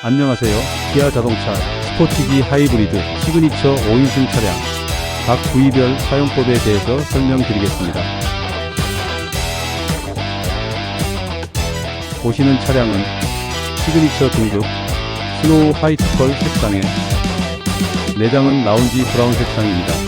안녕하세요. 기아 자동차 스포티지 하이브리드 시그니처 5인승 차량 각 부위별 사용법에 대해서 설명드리겠습니다. 보시는 차량은 시그니처 등급 스노우 화이트 펄 색상에 내장은 라운지 브라운 색상입니다.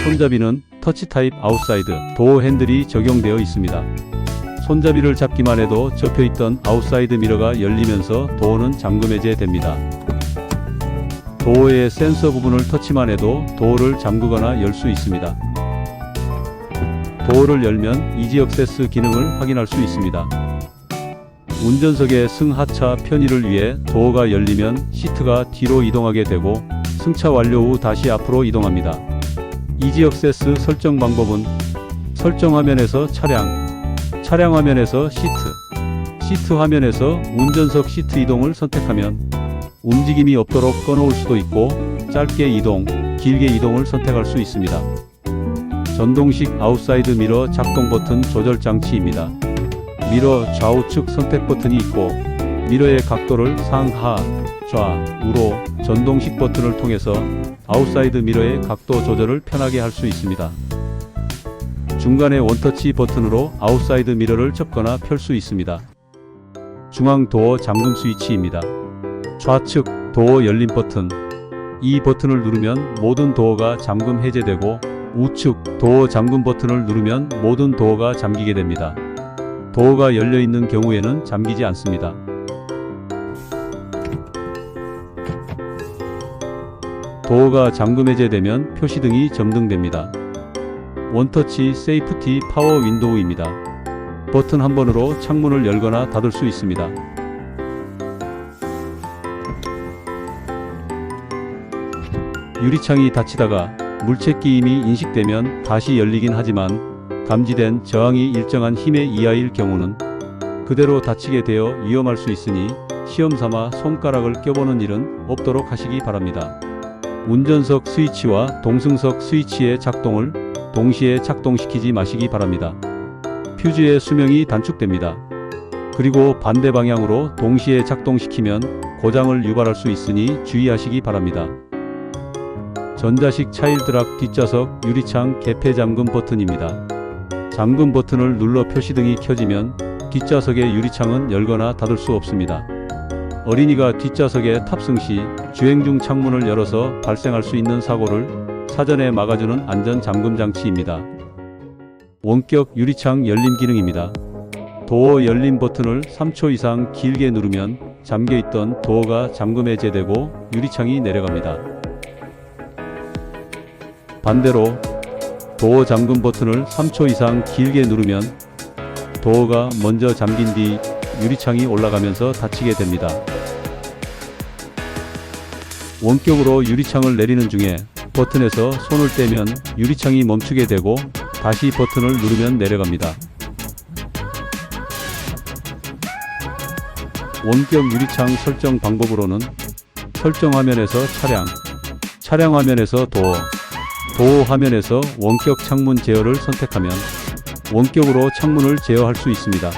손잡이는 터치 타입 아웃사이드 도어 핸들이 적용되어 있습니다. 손잡이를 잡기만 해도 접혀있던 아웃사이드 미러가 열리면서 도어는 잠금 해제됩니다. 도어의 센서 부분을 터치만 해도 도어를 잠그거나 열 수 있습니다. 도어를 열면 이지 액세스 기능을 확인할 수 있습니다. 운전석의 승하차 편의를 위해 도어가 열리면 시트가 뒤로 이동하게 되고 승차 완료 후 다시 앞으로 이동합니다. 이지 액세스 설정 방법은 설정 화면에서 차량 화면에서 시트 화면에서 운전석 시트 이동을 선택하면 움직임이 없도록 꺼놓을 수도 있고 짧게 이동, 길게 이동을 선택할 수 있습니다. 전동식 아웃사이드 미러 작동 버튼 조절 장치입니다. 미러 좌우측 선택 버튼이 있고 미러의 각도를 상하, 좌, 우로 전동식 버튼을 통해서 아웃사이드 미러의 각도 조절을 편하게 할 수 있습니다. 중간에 원터치 버튼으로 아웃사이드 미러를 접거나 펼 수 있습니다. 중앙 도어 잠금 스위치입니다. 좌측 도어 열림 버튼, 이 버튼을 누르면 모든 도어가 잠금 해제되고 우측 도어 잠금 버튼을 누르면 모든 도어가 잠기게 됩니다. 도어가 열려 있는 경우에는 잠기지 않습니다. 도어가 잠금 해제되면 표시등이 점등됩니다. 원터치 세이프티 파워 윈도우입니다. 버튼 한 번으로 창문을 열거나 닫을 수 있습니다. 유리창이 닫히다가 물체끼임이 인식되면 다시 열리긴 하지만 감지된 저항이 일정한 힘의 이하일 경우는 그대로 닫히게 되어 위험할 수 있으니 시험삼아 손가락을 껴보는 일은 없도록 하시기 바랍니다. 운전석 스위치와 동승석 스위치의 작동을 동시에 작동시키지 마시기 바랍니다. 퓨즈의 수명이 단축됩니다. 그리고 반대 방향으로 동시에 작동시키면 고장을 유발할 수 있으니 주의하시기 바랍니다. 전자식 차일드락 뒷좌석 유리창 개폐 잠금 버튼입니다. 잠금 버튼을 눌러 표시등이 켜지면 뒷좌석의 유리창은 열거나 닫을 수 없습니다. 어린이가 뒷좌석에 탑승 시 주행 중 창문을 열어서 발생할 수 있는 사고를 사전에 막아주는 안전 잠금 장치입니다. 원격 유리창 열림 기능입니다. 도어 열림 버튼을 3초 이상 길게 누르면 잠겨있던 도어가 잠금 해제되고 유리창이 내려갑니다. 반대로 도어 잠금 버튼을 3초 이상 길게 누르면 도어가 먼저 잠긴 뒤 유리창이 올라가면서 닫히게 됩니다. 원격으로 유리창을 내리는 중에 버튼에서 손을 떼면 유리창이 멈추게 되고 다시 버튼을 누르면 내려갑니다. 원격 유리창 설정 방법으로는 설정 화면에서 차량 화면에서 도어 화면에서 원격 창문 제어를 선택하면 원격으로 창문을 제어할 수 있습니다.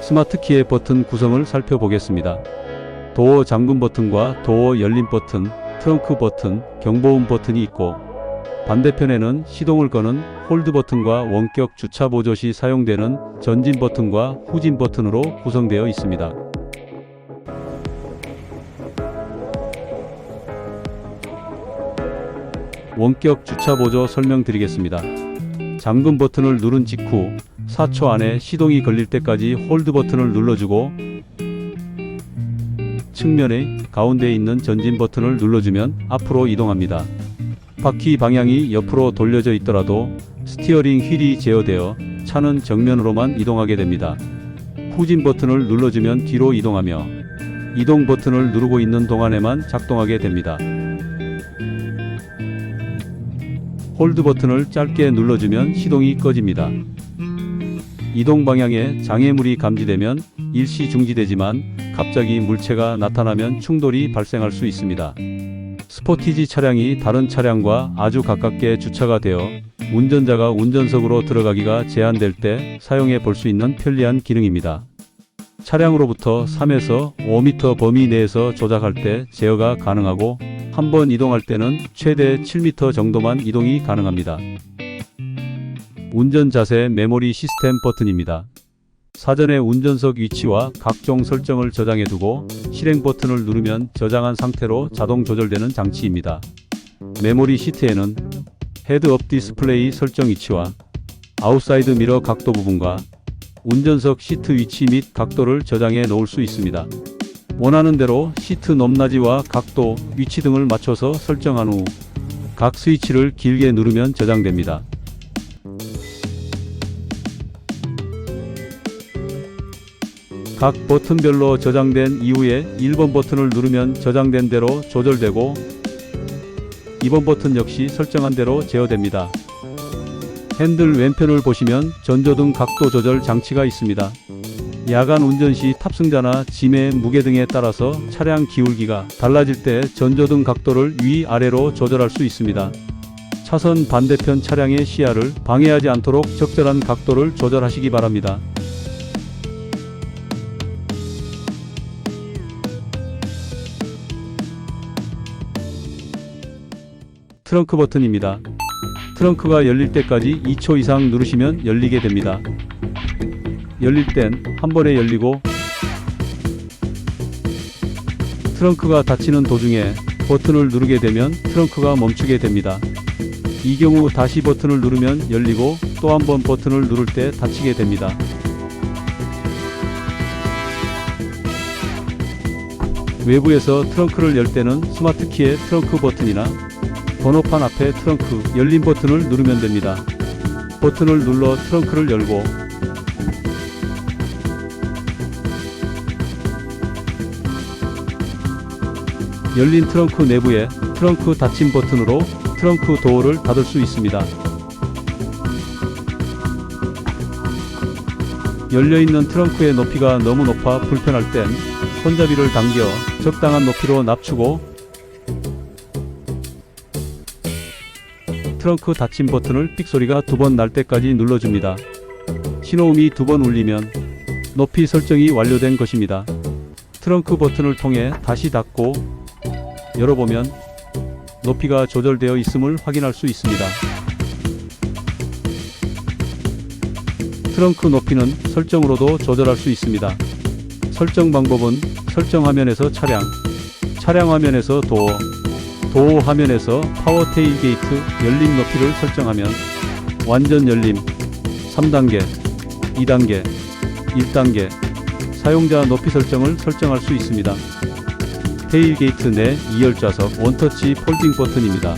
스마트키의 버튼 구성을 살펴보겠습니다. 도어 잠금 버튼과 도어 열림 버튼, 트렁크 버튼, 경보음 버튼이 있고 반대편에는 시동을 거는 홀드 버튼과 원격 주차 보조 시 사용되는 전진 버튼과 후진 버튼으로 구성되어 있습니다. 원격 주차 보조 설명드리겠습니다. 잠금 버튼을 누른 직후 4초 안에 시동이 걸릴 때까지 홀드 버튼을 눌러주고 측면의 가운데에 있는 전진 버튼을 눌러주면 앞으로 이동합니다. 바퀴 방향이 옆으로 돌려져 있더라도 스티어링 휠이 제어되어 차는 정면으로만 이동하게 됩니다. 후진 버튼을 눌러주면 뒤로 이동하며 이동 버튼을 누르고 있는 동안에만 작동하게 됩니다. 홀드 버튼을 짧게 눌러주면 시동이 꺼집니다. 이동 방향에 장애물이 감지되면 일시 중지되지만 갑자기 물체가 나타나면 충돌이 발생할 수 있습니다. 스포티지 차량이 다른 차량과 아주 가깝게 주차가 되어 운전자가 운전석으로 들어가기가 제한될 때 사용해 볼 수 있는 편리한 기능입니다. 차량으로부터 3에서 5m 범위 내에서 조작할 때 제어가 가능하고 한번 이동할 때는 최대 7m 정도만 이동이 가능합니다. 운전 자세 메모리 시스템 버튼입니다. 사전에 운전석 위치와 각종 설정을 저장해 두고 실행 버튼을 누르면 저장한 상태로 자동 조절되는 장치입니다. 메모리 시트에는 헤드업 디스플레이 설정 위치와 아웃사이드 미러 각도 부분과 운전석 시트 위치 및 각도를 저장해 놓을 수 있습니다. 원하는 대로 시트 높낮이와 각도, 위치 등을 맞춰서 설정한 후 각 스위치를 길게 누르면 저장됩니다. 각 버튼별로 저장된 이후에 1번 버튼을 누르면 저장된 대로 조절되고 2번 버튼 역시 설정한 대로 제어됩니다. 핸들 왼편을 보시면 전조등 각도 조절 장치가 있습니다. 야간 운전 시 탑승자나 짐의 무게 등에 따라서 차량 기울기가 달라질 때 전조등 각도를 위아래로 조절할 수 있습니다. 차선 반대편 차량의 시야를 방해하지 않도록 적절한 각도를 조절하시기 바랍니다. 트렁크 버튼입니다. 트렁크가 열릴 때까지 2초 이상 누르시면 열리게 됩니다. 열릴 땐 한 번에 열리고 트렁크가 닫히는 도중에 버튼을 누르게 되면 트렁크가 멈추게 됩니다. 이 경우 다시 버튼을 누르면 열리고 또 한 번 버튼을 누를 때 닫히게 됩니다. 외부에서 트렁크를 열 때는 스마트 키의 트렁크 버튼이나 번호판 앞에 트렁크 열림 버튼을 누르면 됩니다. 버튼을 눌러 트렁크를 열고 열린 트렁크 내부에 트렁크 닫힘 버튼으로 트렁크 도어를 닫을 수 있습니다. 열려있는 트렁크의 높이가 너무 높아 불편할 땐 손잡이를 당겨 적당한 높이로 낮추고 트렁크 닫힘 버튼을 삑 소리가 2번 날 때까지 눌러줍니다. 신호음이 2번 울리면 높이 설정이 완료된 것입니다. 트렁크 버튼을 통해 다시 닫고 열어보면 높이가 조절되어 있음을 확인할 수 있습니다. 트렁크 높이는 설정으로도 조절할 수 있습니다. 설정 방법은 설정 화면에서 차량, 차량 화면에서 도어, 도어 화면에서 파워 테일 게이트 열림 높이를 설정하면 완전 열림, 3단계, 2단계, 1단계, 사용자 높이 설정을 설정할 수 있습니다. 테일게이트 내 2열 좌석 원터치 폴딩 버튼입니다.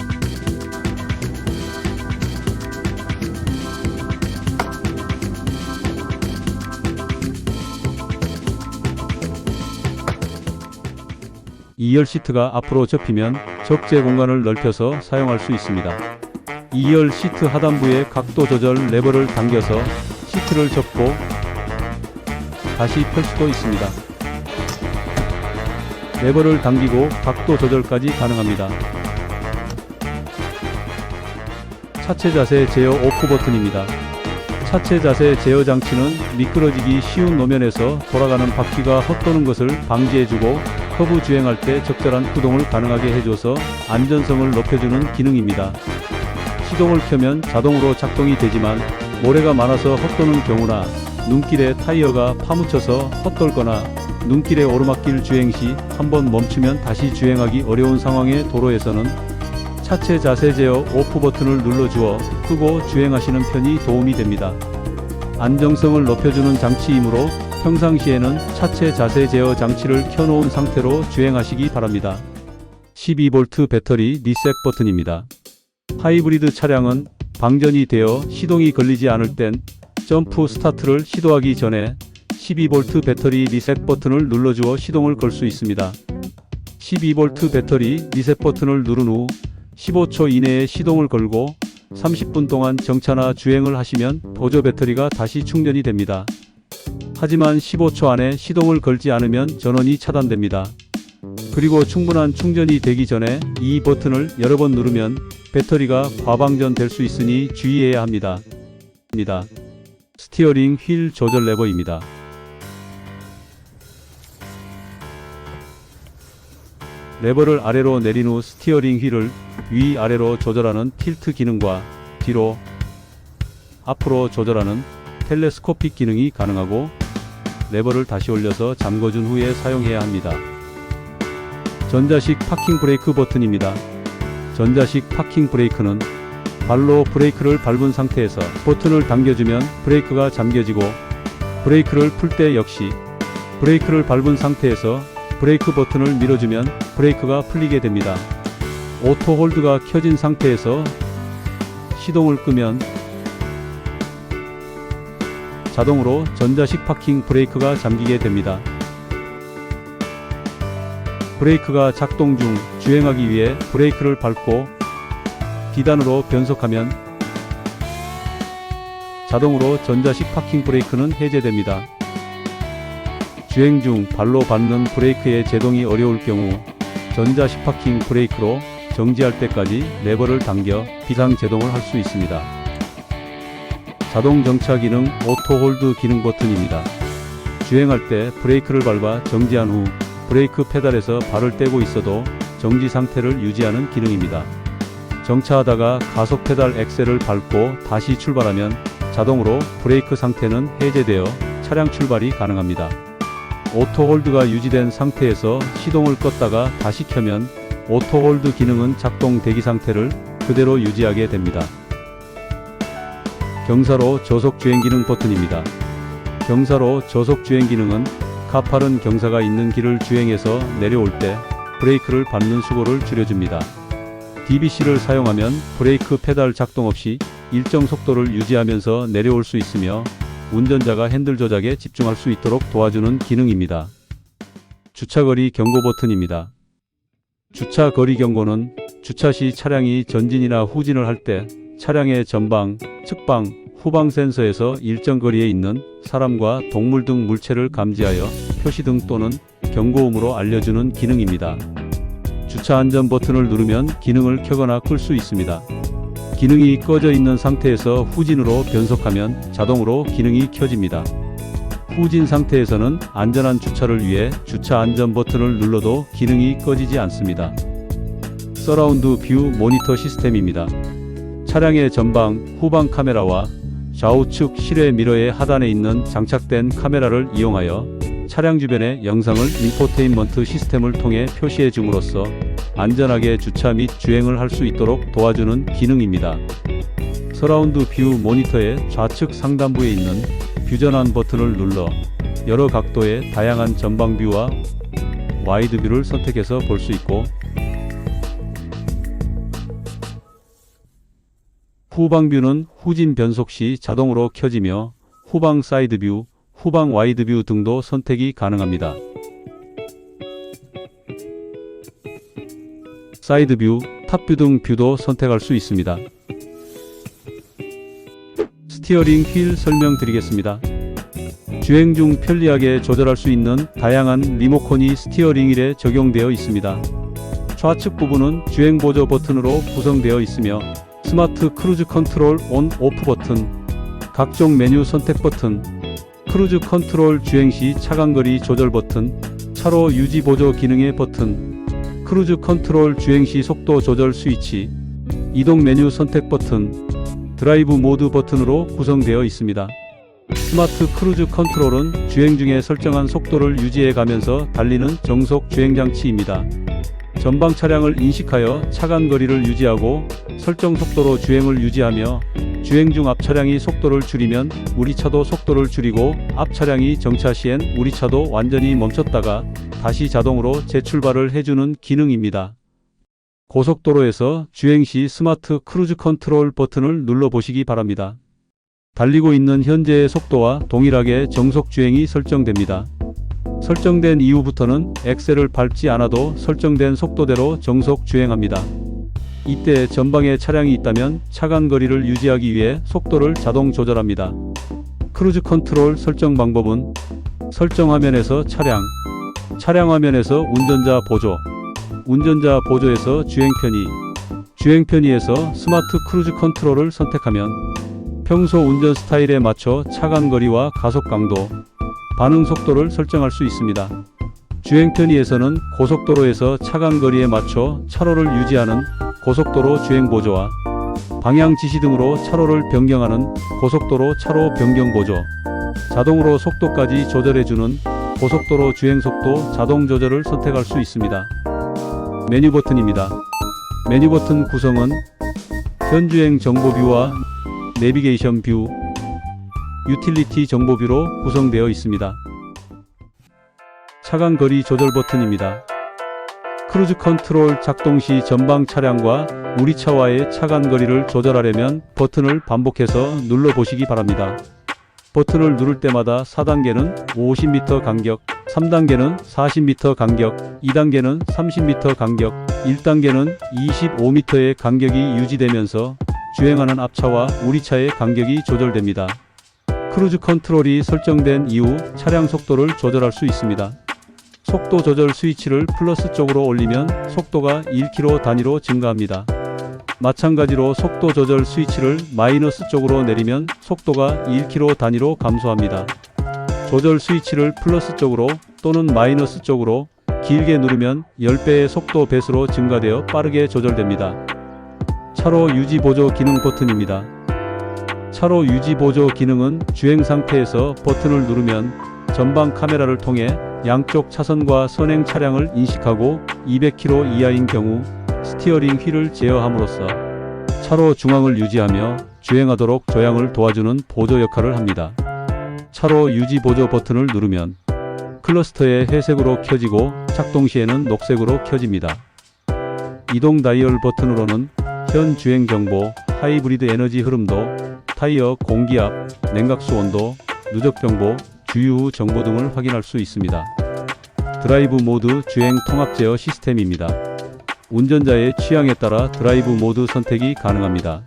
(2열) 시트가 앞으로 접히면 적재 공간을 넓혀서 사용할 수 있습니다. 2열 시트 하단부의 각도 조절 레버를 당겨서 시트를 접고 다시 펼 수도 있습니다. 레버를 당기고 각도 조절까지 가능합니다. 차체 자세 제어 오프 버튼입니다. 차체 자세 제어 장치는 미끄러지기 쉬운 노면에서 돌아가는 바퀴가 헛도는 것을 방지해주고 커브 주행할 때 적절한 구동을 가능하게 해줘서 안전성을 높여주는 기능입니다. 시동을 켜면 자동으로 작동이 되지만 모래가 많아서 헛도는 경우나 눈길에 타이어가 파묻혀서 헛돌거나 눈길의 오르막길 주행 시 한번 멈추면 다시 주행하기 어려운 상황의 도로에서는 차체 자세 제어 오프 버튼을 눌러주어 끄고 주행하시는 편이 도움이 됩니다. 안정성을 높여주는 장치이므로 평상시에는 차체 자세 제어 장치를 켜놓은 상태로 주행하시기 바랍니다. 12V 배터리 리셋 버튼입니다. 하이브리드 차량은 방전이 되어 시동이 걸리지 않을 땐 점프 스타트를 시도하기 전에 12V 배터리 리셋 버튼을 눌러주어 시동을 걸 수 있습니다. 12V 배터리 리셋 버튼을 누른 후 15초 이내에 시동을 걸고 30분 동안 정차나 주행을 하시면 보조 배터리가 다시 충전이 됩니다. 하지만 15초 안에 시동을 걸지 않으면 전원이 차단됩니다. 그리고 충분한 충전이 되기 전에 이 버튼을 여러 번 누르면 배터리가 과방전 될 수 있으니 주의해야 합니다. 스티어링 휠 조절 레버입니다. 레버를 아래로 내린 후 스티어링 휠을 위아래로 조절하는 틸트 기능과 뒤로 앞으로 조절하는 텔레스코픽 기능이 가능하고 레버를 다시 올려서 잠궈준 후에 사용해야 합니다. 전자식 파킹 브레이크 버튼입니다. 전자식 파킹 브레이크는 발로 브레이크를 밟은 상태에서 버튼을 당겨주면 브레이크가 잠겨지고 브레이크를 풀 때 역시 브레이크를 밟은 상태에서 브레이크 버튼을 밀어주면 브레이크가 풀리게 됩니다. 오토 홀드가 켜진 상태에서 시동을 끄면 자동으로 전자식 파킹 브레이크가 잠기게 됩니다. 브레이크가 작동 중 주행하기 위해 브레이크를 밟고 D단으로 변속하면 자동으로 전자식 파킹 브레이크는 해제됩니다. 주행 중 발로 밟는 브레이크의 제동이 어려울 경우 전자식 파킹 브레이크로 정지할 때까지 레버를 당겨 비상 제동을 할 수 있습니다. 자동 정차 기능 오토 홀드 기능 버튼입니다. 주행할 때 브레이크를 밟아 정지한 후 브레이크 페달에서 발을 떼고 있어도 정지 상태를 유지하는 기능입니다. 정차하다가 가속 페달 엑셀을 밟고 다시 출발하면 자동으로 브레이크 상태는 해제되어 차량 출발이 가능합니다. 오토 홀드가 유지된 상태에서 시동을 껐다가 다시 켜면 오토 홀드 기능은 작동 대기 상태를 그대로 유지하게 됩니다. 경사로 저속 주행 기능 버튼입니다. 경사로 저속 주행 기능은 가파른 경사가 있는 길을 주행해서 내려올 때 브레이크를 밟는 수고를 줄여줍니다. DBC를 사용하면 브레이크 페달 작동 없이 일정 속도를 유지하면서 내려올 수 있으며 운전자가 핸들 조작에 집중할 수 있도록 도와주는 기능입니다. 주차거리 경고 버튼입니다. 주차거리 경고는 주차 시 차량이 전진이나 후진을 할 때 차량의 전방, 측방, 후방 센서에서 일정 거리에 있는 사람과 동물 등 물체를 감지하여 표시등 또는 경고음으로 알려주는 기능입니다. 주차 안전 버튼을 누르면 기능을 켜거나 끌 수 있습니다. 기능이 꺼져 있는 상태에서 후진으로 변속하면 자동으로 기능이 켜집니다. 후진 상태에서는 안전한 주차를 위해 주차 안전 버튼을 눌러도 기능이 꺼지지 않습니다. 서라운드 뷰 모니터 시스템입니다. 차량의 전방, 후방 카메라와 좌우측 실외 미러의 하단에 있는 장착된 카메라를 이용하여 차량 주변의 영상을 인포테인먼트 시스템을 통해 표시해 줌으로써 안전하게 주차 및 주행을 할 수 있도록 도와주는 기능입니다. 서라운드 뷰 모니터의 좌측 상단부에 있는 뷰 전환 버튼을 눌러 여러 각도의 다양한 전방 뷰와 와이드 뷰를 선택해서 볼 수 있고 후방 뷰는 후진 변속 시 자동으로 켜지며 후방 사이드 뷰, 후방 와이드 뷰 등도 선택이 가능합니다. 사이드 뷰, 탑뷰 등 뷰도 선택할 수 있습니다. 스티어링 휠 설명드리겠습니다. 주행 중 편리하게 조절할 수 있는 다양한 리모컨이 스티어링 휠에 적용되어 있습니다. 좌측 부분은 주행 보조 버튼으로 구성되어 있으며 스마트 크루즈 컨트롤 온 오프 버튼, 각종 메뉴 선택 버튼, 크루즈 컨트롤 주행 시 차간거리 조절 버튼, 차로 유지 보조 기능의 버튼, 크루즈 컨트롤 주행 시 속도 조절 스위치, 이동 메뉴 선택 버튼, 드라이브 모드 버튼으로 구성되어 있습니다. 스마트 크루즈 컨트롤은 주행 중에 설정한 속도를 유지해 가면서 달리는 정속 주행 장치입니다. 전방 차량을 인식하여 차간 거리를 유지하고 설정 속도로 주행을 유지하며 주행 중 앞 차량이 속도를 줄이면 우리 차도 속도를 줄이고 앞 차량이 정차 시엔 우리 차도 완전히 멈췄다가 다시 자동으로 재출발을 해주는 기능입니다. 고속도로에서 주행 시 스마트 크루즈 컨트롤 버튼을 눌러 보시기 바랍니다. 달리고 있는 현재의 속도와 동일하게 정속 주행이 설정됩니다. 설정된 이후부터는 엑셀을 밟지 않아도 설정된 속도대로 정속 주행합니다. 이때 전방에 차량이 있다면 차간 거리를 유지하기 위해 속도를 자동 조절합니다. 크루즈 컨트롤 설정 방법은 설정 화면에서 차량 화면에서 운전자 보조, 운전자 보조에서 주행 편의, 주행 편의에서 스마트 크루즈 컨트롤을 선택하면 평소 운전 스타일에 맞춰 차간 거리와 가속 강도, 반응 속도를 설정할 수 있습니다. 주행 편의에서는 고속도로에서 차간 거리에 맞춰 차로를 유지하는 고속도로 주행 보조와 방향 지시 등으로 차로를 변경하는 고속도로 차로 변경 보조, 자동으로 속도까지 조절해주는 고속도로 주행 속도 자동 조절을 선택할 수 있습니다. 메뉴 버튼입니다. 메뉴 버튼 구성은 현주행 정보 뷰와 내비게이션 뷰, 유틸리티 정보 뷰로 구성되어 있습니다. 차간 거리 조절 버튼입니다. 크루즈 컨트롤 작동 시 전방 차량과 우리 차와의 차간 거리를 조절하려면 버튼을 반복해서 눌러 보시기 바랍니다. 버튼을 누를 때마다 4단계는 50m 간격, 3단계는 40m 간격, 2단계는 30m 간격, 1단계는 25m의 간격이 유지되면서 주행하는 앞차와 우리 차의 간격이 조절됩니다. 크루즈 컨트롤이 설정된 이후 차량 속도를 조절할 수 있습니다. 속도 조절 스위치를 플러스 쪽으로 올리면 속도가 1km 단위로 증가합니다. 마찬가지로 속도 조절 스위치를 마이너스 쪽으로 내리면 속도가 1km 단위로 감소합니다. 조절 스위치를 플러스 쪽으로 또는 마이너스 쪽으로 길게 누르면 10배의 속도 배수로 증가되어 빠르게 조절됩니다. 차로 유지 보조 기능 버튼입니다. 차로 유지 보조 기능은 주행 상태에서 버튼을 누르면 전방 카메라를 통해 양쪽 차선과 선행 차량을 인식하고 200km 이하인 경우 스티어링 휠을 제어함으로써 차로 중앙을 유지하며 주행하도록 조향을 도와주는 보조 역할을 합니다. 차로 유지 보조 버튼을 누르면 클러스터의 회색으로 켜지고 작동 시에는 녹색으로 켜집니다. 이동 다이얼 버튼으로는 현 주행 정보, 하이브리드 에너지 흐름도, 타이어 공기압, 냉각수 온도, 누적 정보, 주유 후 정보 등을 확인할 수 있습니다. 드라이브 모드 주행 통합 제어 시스템입니다. 운전자의 취향에 따라 드라이브 모드 선택이 가능합니다.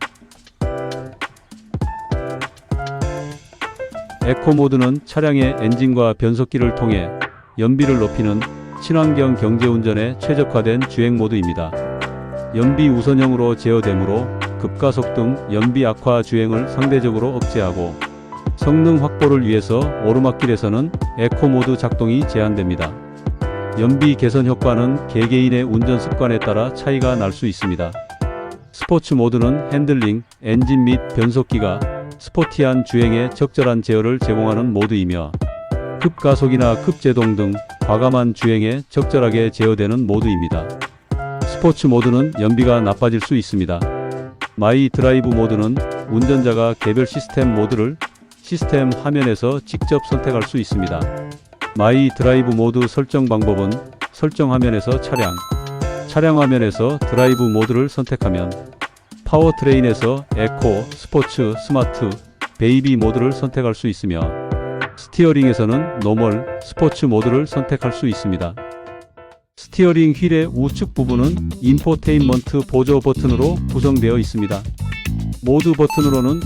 에코 모드는 차량의 엔진과 변속기를 통해 연비를 높이는 친환경 경제운전에 최적화된 주행 모드입니다. 연비 우선형으로 제어되므로 급가속 등 연비 악화 주행을 상대적으로 억제하고 성능 확보를 위해서 오르막길에서는 에코 모드 작동이 제한됩니다. 연비 개선 효과는 개개인의 운전 습관에 따라 차이가 날 수 있습니다. 스포츠 모드는 핸들링, 엔진 및 변속기가 스포티한 주행에 적절한 제어를 제공하는 모드이며 급가속이나 급제동 등 과감한 주행에 적절하게 제어되는 모드입니다. 스포츠 모드는 연비가 나빠질 수 있습니다. 마이 드라이브 모드는 운전자가 개별 시스템 모드를 시스템 화면에서 직접 선택할 수 있습니다. 마이 드라이브 모드 설정 방법은 설정 화면에서 차량 화면에서 드라이브 모드를 선택하면 파워트레인에서 에코, 스포츠, 스마트, 베이비 모드를 선택할 수 있으며 스티어링에서는 노멀, 스포츠 모드를 선택할 수 있습니다. 스티어링 휠의 우측 부분은 인포테인먼트 보조 버튼으로 구성되어 있습니다. 모드 버튼으로는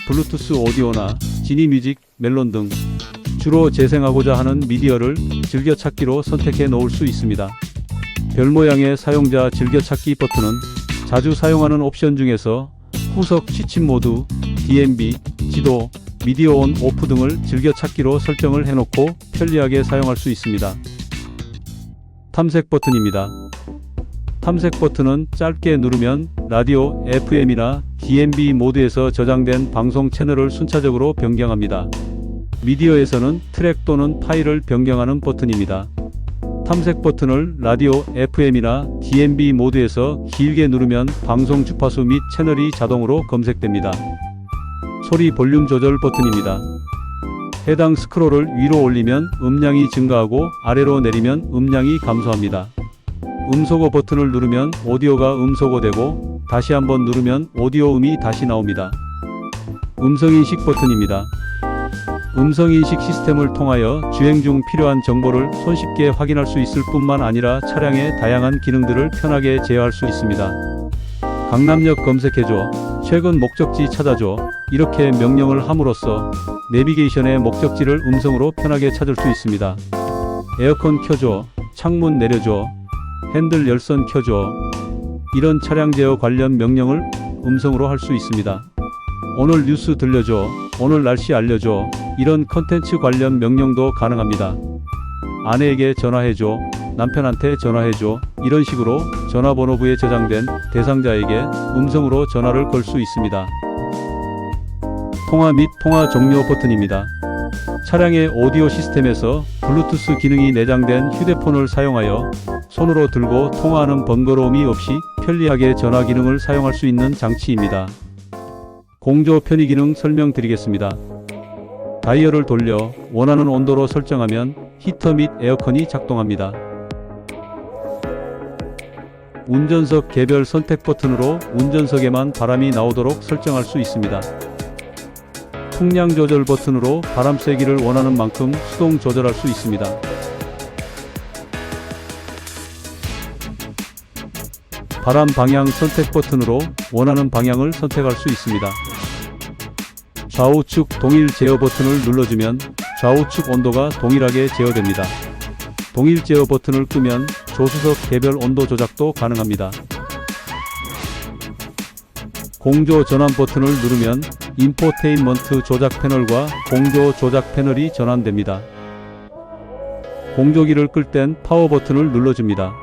블루투스 오디오나 지니 뮤직, 멜론 등 주로 재생하고자 하는 미디어를 즐겨찾기로 선택해 놓을 수 있습니다. 별 모양의 사용자 즐겨찾기 버튼은 자주 사용하는 옵션 중에서 후석 취침 모드, DMB, 지도, 미디어 온, 오프 등을 즐겨찾기로 설정을 해놓고 편리하게 사용할 수 있습니다. 탐색 버튼입니다. 탐색 버튼은 짧게 누르면 라디오, FM이나 DMB 모드에서 저장된 방송 채널을 순차적으로 변경합니다. 미디어에서는 트랙 또는 파일을 변경하는 버튼입니다. 탐색 버튼을 라디오, FM이나 DMB 모드에서 길게 누르면 방송 주파수 및 채널이 자동으로 검색됩니다. 소리 볼륨 조절 버튼입니다. 해당 스크롤을 위로 올리면 음량이 증가하고 아래로 내리면 음량이 감소합니다. 음소거 버튼을 누르면 오디오가 음소거되고 다시 한번 누르면 오디오 음이 다시 나옵니다. 음성인식 버튼입니다. 음성인식 시스템을 통하여 주행 중 필요한 정보를 손쉽게 확인할 수 있을 뿐만 아니라 차량의 다양한 기능들을 편하게 제어할 수 있습니다. 강남역 검색해줘, 최근 목적지 찾아줘, 이렇게 명령을 함으로써 내비게이션의 목적지를 음성으로 편하게 찾을 수 있습니다. 에어컨 켜줘, 창문 내려줘, 핸들 열선 켜줘, 이런 차량 제어 관련 명령을 음성으로 할 수 있습니다. 오늘 뉴스 들려줘, 오늘 날씨 알려줘, 이런 컨텐츠 관련 명령도 가능합니다. 아내에게 전화해줘, 남편한테 전화해줘, 이런 식으로 전화번호부에 저장된 대상자에게 음성으로 전화를 걸 수 있습니다. 통화 및 통화 종료 버튼입니다. 차량의 오디오 시스템에서 블루투스 기능이 내장된 휴대폰을 사용하여 손으로 들고 통화하는 번거로움이 없이 편리하게 전화 기능을 사용할 수 있는 장치입니다. 공조 편의 기능 설명드리겠습니다. 다이얼을 돌려 원하는 온도로 설정하면 히터 및 에어컨이 작동합니다. 운전석 개별 선택 버튼으로 운전석에만 바람이 나오도록 설정할 수 있습니다. 풍량 조절 버튼으로 바람 세기를 원하는 만큼 수동 조절할 수 있습니다. 바람 방향 선택 버튼으로 원하는 방향을 선택할 수 있습니다. 좌우측 동일 제어 버튼을 눌러주면 좌우측 온도가 동일하게 제어됩니다. 동일 제어 버튼을 끄면 조수석 개별 온도 조작도 가능합니다. 공조 전환 버튼을 누르면 인포테인먼트 조작 패널과 공조 조작 패널이 전환됩니다. 공조기를 끌 땐 파워 버튼을 눌러줍니다.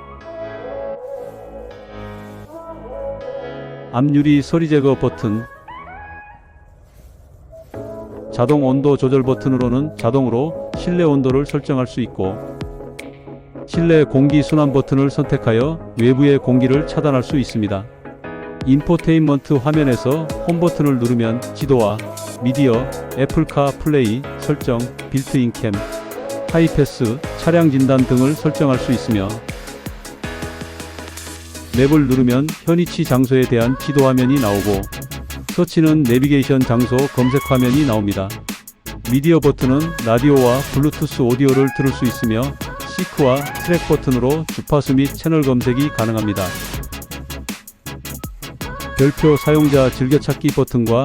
앞유리 서리 제거 버튼, 자동 온도 조절 버튼으로는 자동으로 실내 온도를 설정할 수 있고 실내 공기 순환 버튼을 선택하여 외부의 공기를 차단할 수 있습니다. 인포테인먼트 화면에서 홈 버튼을 누르면 지도와 미디어, 애플카 플레이, 설정, 빌트인 캠, 하이패스, 차량 진단 등을 설정할 수 있으며 맵을 누르면 현 위치 장소에 대한 지도 화면이 나오고 서치는 내비게이션 장소 검색 화면이 나옵니다. 미디어 버튼은 라디오와 블루투스 오디오를 들을 수 있으며 시크와 트랙 버튼으로 주파수 및 채널 검색이 가능합니다. 별표 사용자 즐겨찾기 버튼과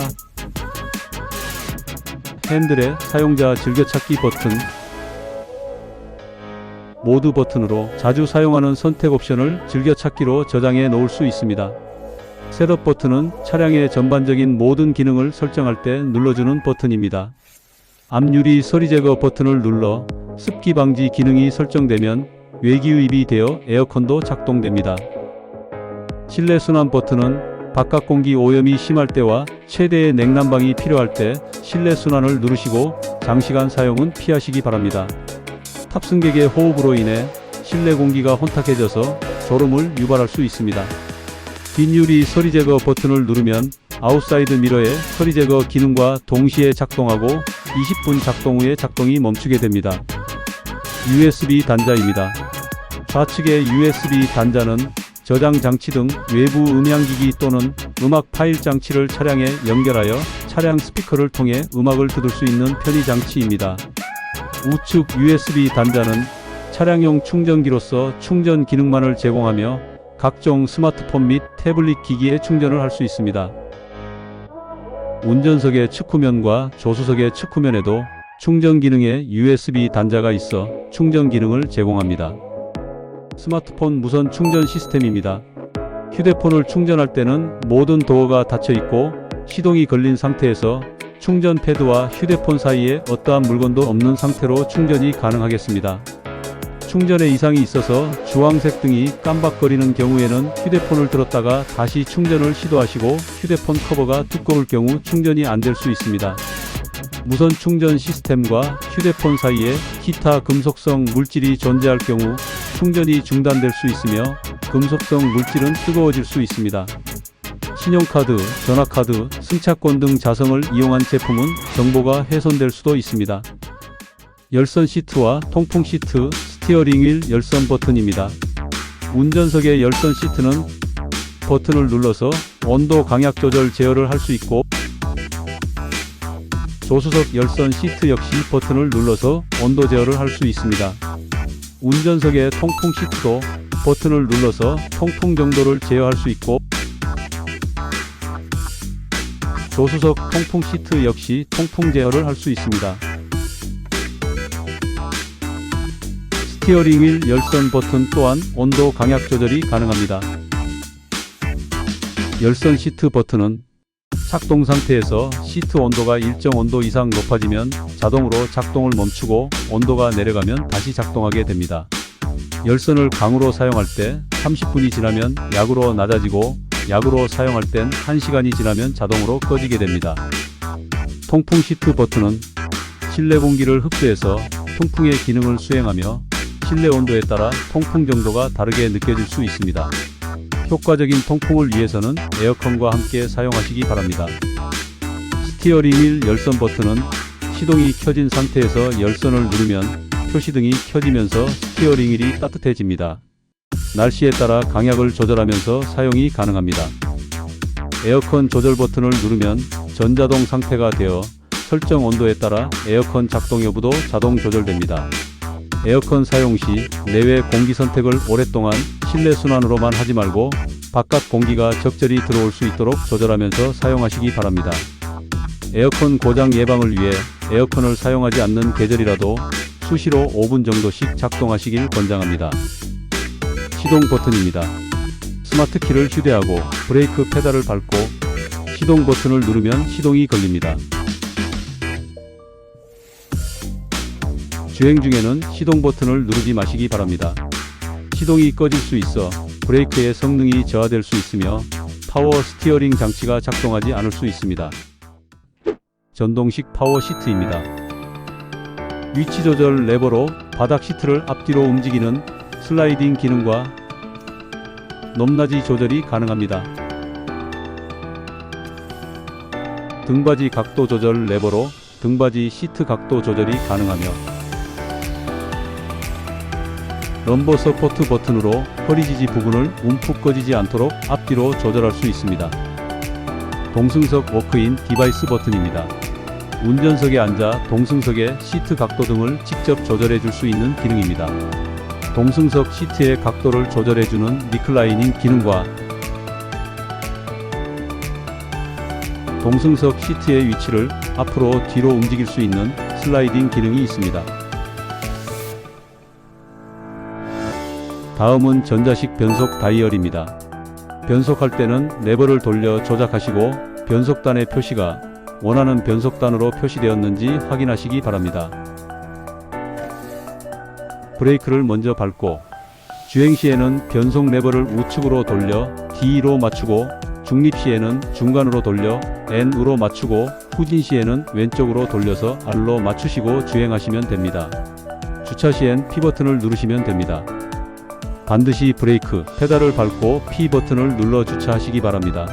핸들의 사용자 즐겨찾기 버튼, 모드 버튼으로 자주 사용하는 선택 옵션을 즐겨찾기로 저장해 놓을 수 있습니다. 셋업 버튼은 차량의 전반적인 모든 기능을 설정할 때 눌러주는 버튼입니다. 앞유리 서리 제거 버튼을 눌러 습기 방지 기능이 설정되면 외기유입이 되어 에어컨도 작동됩니다. 실내 순환 버튼은 바깥 공기 오염이 심할 때와 최대의 냉난방이 필요할 때 실내 순환을 누르시고 장시간 사용은 피하시기 바랍니다. 탑승객의 호흡으로 인해 실내 공기가 혼탁해져서 졸음을 유발할 수 있습니다. 뒷유리 서리 제거 버튼을 누르면 아웃사이드 미러의 서리 제거 기능과 동시에 작동하고 20분 작동 후에 작동이 멈추게 됩니다. USB 단자입니다. 좌측의 USB 단자는 저장 장치 등 외부 음향기기 또는 음악 파일 장치를 차량에 연결하여 차량 스피커를 통해 음악을 들을 수 있는 편의 장치입니다. 우측 USB 단자는 차량용 충전기로서 충전 기능만을 제공하며 각종 스마트폰 및 태블릿 기기에 충전을 할 수 있습니다. 운전석의 측후면과 조수석의 측후면에도 충전 기능의 USB 단자가 있어 충전 기능을 제공합니다. 스마트폰 무선 충전 시스템입니다. 휴대폰을 충전할 때는 모든 도어가 닫혀 있고 시동이 걸린 상태에서 충전 패드와 휴대폰 사이에 어떠한 물건도 없는 상태로 충전이 가능하겠습니다. 충전에 이상이 있어서 주황색 등이 깜박거리는 경우에는 휴대폰을 들었다가 다시 충전을 시도하시고 휴대폰 커버가 두꺼울 경우 충전이 안 될 수 있습니다. 무선 충전 시스템과 휴대폰 사이에 기타 금속성 물질이 존재할 경우 충전이 중단될 수 있으며 금속성 물질은 뜨거워질 수 있습니다. 신용카드, 전화카드, 승차권 등 자성을 이용한 제품은 정보가 훼손될 수도 있습니다. 열선 시트와 통풍 시트, 스티어링 휠 열선 버튼입니다. 운전석의 열선 시트는 버튼을 눌러서 온도 강약 조절 제어를 할 수 있고, 조수석 열선 시트 역시 버튼을 눌러서 온도 제어를 할 수 있습니다. 운전석의 통풍 시트도 버튼을 눌러서 통풍 정도를 제어할 수 있고, 조수석 통풍 시트 역시 통풍 제어를 할 수 있습니다. 스티어링 휠 열선 버튼 또한 온도 강약 조절이 가능합니다. 열선 시트 버튼은 작동 상태에서 시트 온도가 일정 온도 이상 높아지면 자동으로 작동을 멈추고 온도가 내려가면 다시 작동하게 됩니다. 열선을 강으로 사용할 때 30분이 지나면 약으로 낮아지고, 약으로 사용할 땐 1시간이 지나면 자동으로 꺼지게 됩니다. 통풍 시트 버튼은 실내 공기를 흡수해서 통풍의 기능을 수행하며 실내 온도에 따라 통풍 정도가 다르게 느껴질 수 있습니다. 효과적인 통풍을 위해서는 에어컨과 함께 사용하시기 바랍니다. 스티어링 휠 열선 버튼은 시동이 켜진 상태에서 열선을 누르면 표시등이 켜지면서 스티어링 휠이 따뜻해집니다. 날씨에 따라 강약을 조절하면서 사용이 가능합니다. 에어컨 조절 버튼을 누르면 전자동 상태가 되어 설정 온도에 따라 에어컨 작동 여부도 자동 조절됩니다. 에어컨 사용 시 내외 공기 선택을 오랫동안 실내 순환으로만 하지 말고 바깥 공기가 적절히 들어올 수 있도록 조절하면서 사용하시기 바랍니다. 에어컨 고장 예방을 위해 에어컨을 사용하지 않는 계절이라도 수시로 5분 정도씩 작동하시길 권장합니다. 시동 버튼입니다. 스마트 키를 휴대하고 브레이크 페달을 밟고 시동 버튼을 누르면 시동이 걸립니다. 주행 중에는 시동 버튼을 누르지 마시기 바랍니다. 시동이 꺼질 수 있어 브레이크의 성능이 저하될 수 있으며 파워 스티어링 장치가 작동하지 않을 수 있습니다. 전동식 파워 시트입니다. 위치 조절 레버로 바닥 시트를 앞뒤로 움직이는 슬라이딩 기능과 높낮이 조절이 가능합니다. 등받이 각도 조절 레버로 등받이 시트 각도 조절이 가능하며, 럼버 서포트 버튼으로 허리 지지 부분을 움푹 꺼지지 않도록 앞뒤로 조절할 수 있습니다. 동승석 워크인 디바이스 버튼입니다. 운전석에 앉아 동승석의 시트 각도 등을 직접 조절해 줄 수 있는 기능입니다. 동승석 시트의 각도를 조절해주는 리클라이닝 기능과 동승석 시트의 위치를 앞으로 뒤로 움직일 수 있는 슬라이딩 기능이 있습니다. 다음은 전자식 변속 다이얼입니다. 변속할 때는 레버를 돌려 조작하시고 변속단의 표시가 원하는 변속단으로 표시되었는지 확인하시기 바랍니다. 브레이크를 먼저 밟고 주행 시에는 변속 레버를 우측으로 돌려 D로 맞추고, 중립 시에는 중간으로 돌려 N으로 맞추고, 후진 시에는 왼쪽으로 돌려서 R로 맞추시고 주행하시면 됩니다. 주차 시엔 P 버튼을 누르시면 됩니다. 반드시 브레이크, 페달을 밟고 P 버튼을 눌러 주차하시기 바랍니다.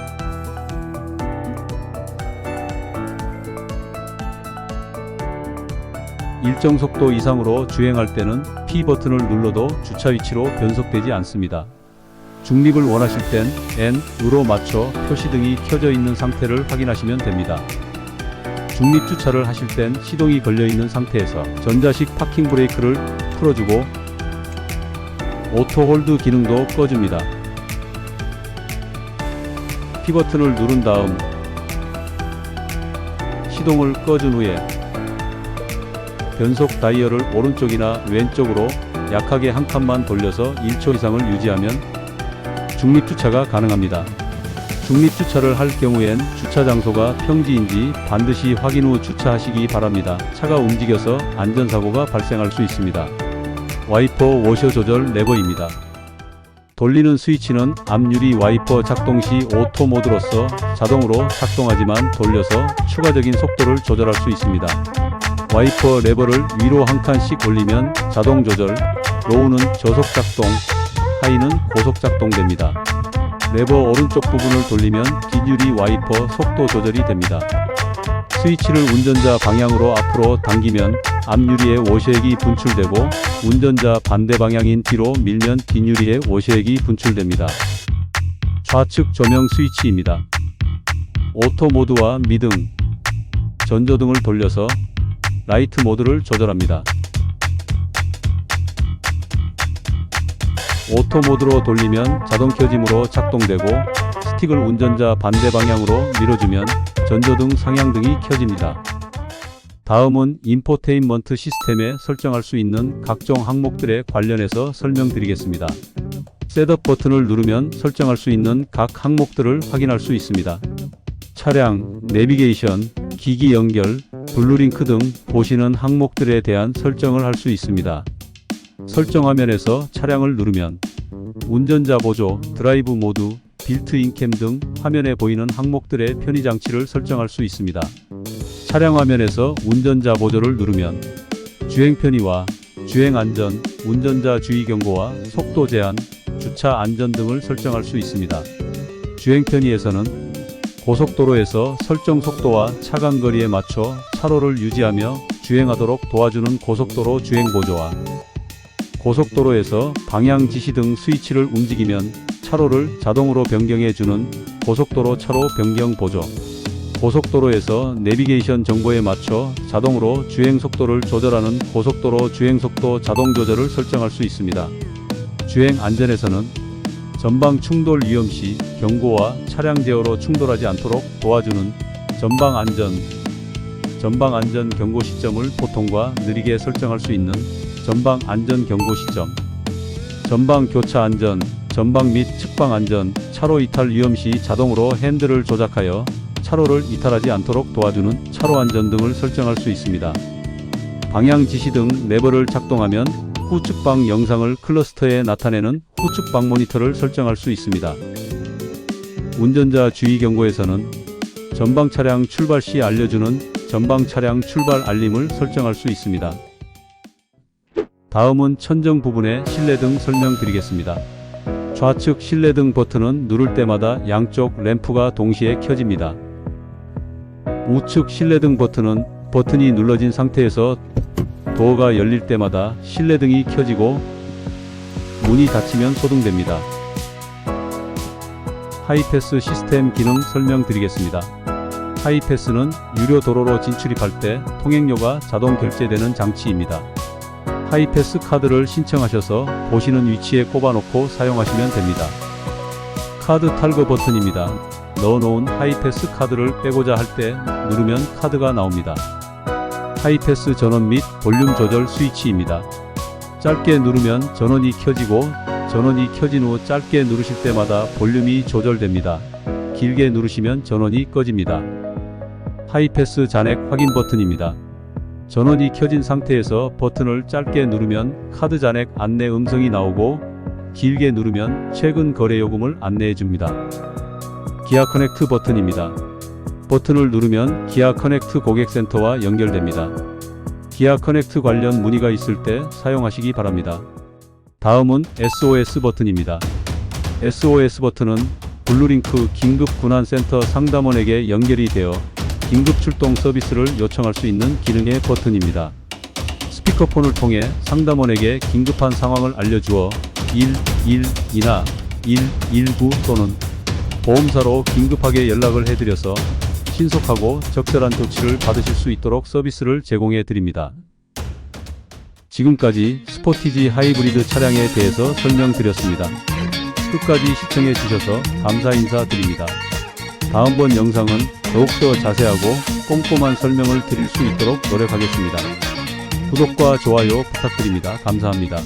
일정 속도 이상으로 주행할 때는 P 버튼을 눌러도 주차 위치로 변속되지 않습니다. 중립을 원하실 땐 N으로 맞춰 표시등이 켜져 있는 상태를 확인하시면 됩니다. 중립 주차를 하실 땐 시동이 걸려 있는 상태에서 전자식 파킹 브레이크를 풀어주고 오토 홀드 기능도 꺼줍니다. P 버튼을 누른 다음 시동을 꺼준 후에 변속 다이얼을 오른쪽이나 왼쪽으로 약하게 한 칸만 돌려서 1초 이상을 유지하면 중립주차가 가능합니다. 중립주차를 할 경우엔 주차 장소가 평지인지 반드시 확인 후 주차하시기 바랍니다. 차가 움직여서 안전사고가 발생할 수 있습니다. 와이퍼 워셔 조절 레버입니다. 돌리는 스위치는 앞유리 와이퍼 작동 시 오토 모드로서 자동으로 작동하지만 돌려서 추가적인 속도를 조절할 수 있습니다. 와이퍼 레버를 위로 한 칸씩 올리면 자동 조절, 로우는 저속 작동, 하이는 고속 작동됩니다. 레버 오른쪽 부분을 돌리면 뒷유리 와이퍼 속도 조절이 됩니다. 스위치를 운전자 방향으로 앞으로 당기면 앞유리에 워셔액이 분출되고 운전자 반대 방향인 뒤로 밀면 뒷유리에 워셔액이 분출됩니다. 좌측 조명 스위치입니다. 오토 모드와 미등, 전조등을 돌려서 라이트 모드를 조절합니다. 오토 모드로 돌리면 자동 켜짐으로 작동되고 스틱을 운전자 반대 방향으로 밀어주면 전조등 상향등이 켜집니다. 다음은 인포테인먼트 시스템에 설정할 수 있는 각종 항목들에 관련해서 설명드리겠습니다. 셋업 버튼을 누르면 설정할 수 있는 각 항목들을 확인할 수 있습니다. 차량, 내비게이션, 기기 연결, 블루링크 등 보시는 항목들에 대한 설정을 할 수 있습니다. 설정 화면에서 차량을 누르면 운전자 보조, 드라이브 모드, 빌트인 캠 등 화면에 보이는 항목들의 편의 장치를 설정할 수 있습니다. 차량 화면에서 운전자 보조를 누르면 주행 편의와 주행 안전, 운전자 주의 경고와 속도 제한, 주차 안전 등을 설정할 수 있습니다. 주행 편의에서는 고속도로에서 설정 속도와 차간 거리에 맞춰 차로를 유지하며 주행하도록 도와주는 고속도로 주행 보조와 고속도로에서 방향 지시 등 스위치를 움직이면 차로를 자동으로 변경해주는 고속도로 차로 변경 보조, 고속도로에서 내비게이션 정보에 맞춰 자동으로 주행 속도를 조절하는 고속도로 주행 속도 자동 조절을 설정할 수 있습니다. 주행 안전에서는 전방 충돌 위험 시 경고와 차량 제어로 충돌하지 않도록 도와주는 전방 안전 경고 시점을 보통과 느리게 설정할 수 있는 전방 안전 경고 시점, 전방 교차 안전, 전방 및 측방 안전, 차로 이탈 위험 시 자동으로 핸들을 조작하여 차로를 이탈하지 않도록 도와주는 차로 안전 등을 설정할 수 있습니다. 방향 지시 등 레버를 작동하면 후측방 영상을 클러스터에 나타내는 후측방 모니터를 설정할 수 있습니다. 운전자 주의 경고에서는 전방 차량 출발 시 알려주는 전방 차량 출발 알림을 설정할 수 있습니다. 다음은 천정 부분의 실내등 설명드리겠습니다. 좌측 실내등 버튼은 누를 때마다 양쪽 램프가 동시에 켜집니다. 우측 실내등 버튼은 버튼이 눌러진 상태에서 도어가 열릴 때마다 실내등이 켜지고 문이 닫히면 소등됩니다. 하이패스 시스템 기능 설명드리겠습니다. 하이패스는 유료 도로로 진출입할 때 통행료가 자동 결제되는 장치입니다. 하이패스 카드를 신청하셔서 보시는 위치에 꼽아놓고 사용하시면 됩니다. 카드 탈거 버튼입니다. 넣어놓은 하이패스 카드를 빼고자 할 때 누르면 카드가 나옵니다. 하이패스 전원 및 볼륨 조절 스위치입니다. 짧게 누르면 전원이 켜지고 전원이 켜진 후 짧게 누르실 때마다 볼륨이 조절됩니다. 길게 누르시면 전원이 꺼집니다. 하이패스 잔액 확인 버튼입니다. 전원이 켜진 상태에서 버튼을 짧게 누르면 카드 잔액 안내 음성이 나오고 길게 누르면 최근 거래 요금을 안내해 줍니다. 기아 커넥트 버튼입니다. 버튼을 누르면 기아 커넥트 고객센터와 연결됩니다. 기아 커넥트 관련 문의가 있을 때 사용하시기 바랍니다. 다음은 SOS 버튼입니다. SOS 버튼은 블루링크 긴급 군안센터 상담원에게 연결이 되어 긴급 출동 서비스를 요청할 수 있는 기능의 버튼입니다. 스피커폰을 통해 상담원에게 긴급한 상황을 알려주어 112나 119 또는 보험사로 긴급하게 연락을 해드려서 신속하고 적절한 조치를 받으실 수 있도록 서비스를 제공해 드립니다. 지금까지 스포티지 하이브리드 차량에 대해서 설명드렸습니다. 끝까지 시청해 주셔서 감사 인사드립니다. 다음번 영상은 더욱더 자세하고 꼼꼼한 설명을 드릴 수 있도록 노력하겠습니다. 구독과 좋아요 부탁드립니다. 감사합니다.